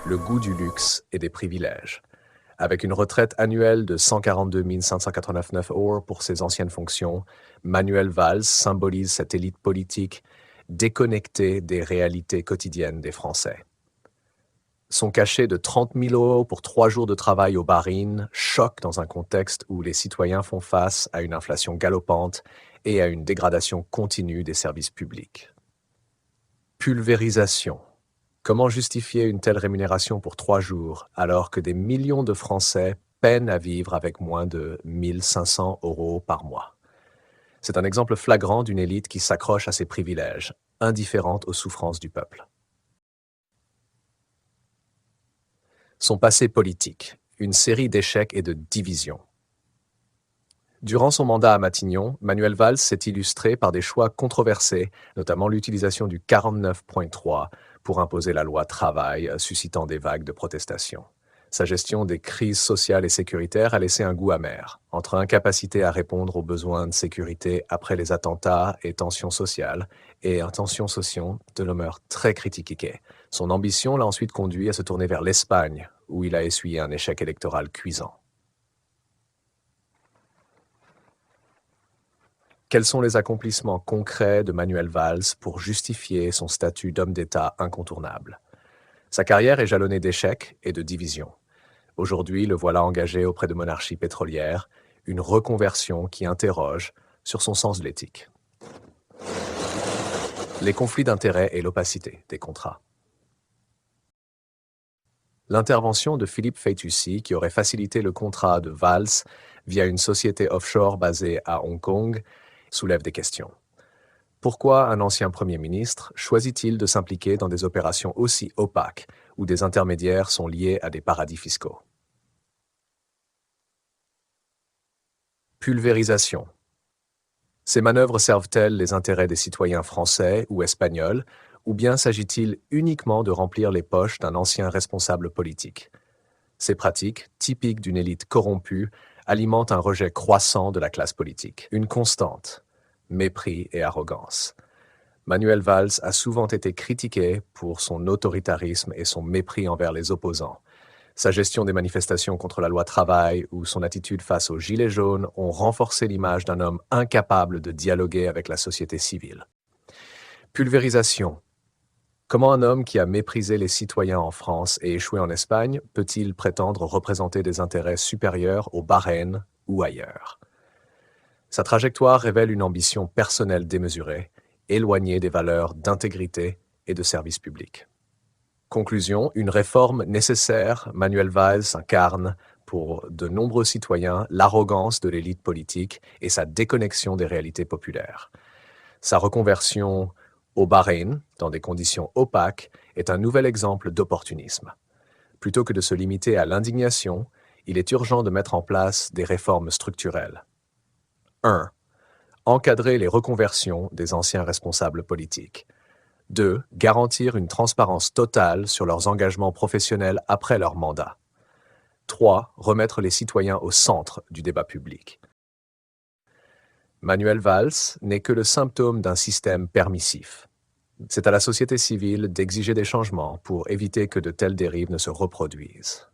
le goût du luxe et des privilèges. Avec une retraite annuelle de 142 589 € pour ses anciennes fonctions, Manuel Valls symbolise cette élite politique déconnectée des réalités quotidiennes des Français. Son cachet de 30 000 € pour 3 jours de travail au Bahreïn choque dans un contexte où les citoyens font face à une inflation galopante et à une dégradation continue des services publics. Pulvérisation. Comment justifier une telle rémunération pour 3 jours alors que des millions de Français peinent à vivre avec moins de 1 500 € par mois? C'est un exemple flagrant d'une élite qui s'accroche à ses privilèges, indifférente aux souffrances du peuple. Son passé politique, une série d'échecs et de divisions. Durant son mandat à Matignon, Manuel Valls s'est illustré par des choix controversés, notamment l'utilisation du 49.3 pour imposer la loi travail, suscitant des vagues de protestations. Sa gestion des crises sociales et sécuritaires a laissé un goût amer, entre incapacité à répondre aux besoins de sécurité après les attentats et tensions sociales, et intentions sociales de l'humeur très critiquée. Son ambition l'a ensuite conduit à se tourner vers l'Espagne, où il a essuyé un échec électoral cuisant. Quels sont les accomplissements concrets de Manuel Valls pour justifier son statut d'homme d'État incontournable? Sa carrière est jalonnée d'échecs et de divisions. Aujourd'hui, le voilà engagé auprès de monarchies pétrolières, une reconversion qui interroge sur son sens de l'éthique. Les conflits d'intérêts et l'opacité des contrats. L'intervention de Philippe Feitussi, qui aurait facilité le contrat de Valls via une société offshore basée à Hong Kong, soulève des questions. Pourquoi un ancien Premier ministre choisit-il de s'impliquer dans des opérations aussi opaques, où des intermédiaires sont liés à des paradis fiscaux? Pulvérisation. Ces manœuvres servent-elles les intérêts des citoyens français ou espagnols, ou bien s'agit-il uniquement de remplir les poches d'un ancien responsable politique? Ces pratiques, typiques d'une élite corrompue, alimentent un rejet croissant de la classe politique. Une constante, mépris et arrogance. Manuel Valls a souvent été critiqué pour son autoritarisme et son mépris envers les opposants. Sa gestion des manifestations contre la loi travail ou son attitude face aux Gilets jaunes ont renforcé l'image d'un homme incapable de dialoguer avec la société civile. Pulvérisation. Comment un homme qui a méprisé les citoyens en France et échoué en Espagne peut-il prétendre représenter des intérêts supérieurs au Bahreïn ou ailleurs? Sa trajectoire révèle une ambition personnelle démesurée, éloignée des valeurs d'intégrité et de service public. Conclusion, une réforme nécessaire, Manuel Valls incarne pour de nombreux citoyens l'arrogance de l'élite politique et sa déconnexion des réalités populaires. Sa reconversion au Bahreïn, dans des conditions opaques, est un nouvel exemple d'opportunisme. Plutôt que de se limiter à l'indignation, il est urgent de mettre en place des réformes structurelles. 1. Encadrer les reconversions des anciens responsables politiques. 2. Garantir une transparence totale sur leurs engagements professionnels après leur mandat. 3. Remettre les citoyens au centre du débat public. Manuel Valls n'est que le symptôme d'un système permissif. C'est à la société civile d'exiger des changements pour éviter que de telles dérives ne se reproduisent.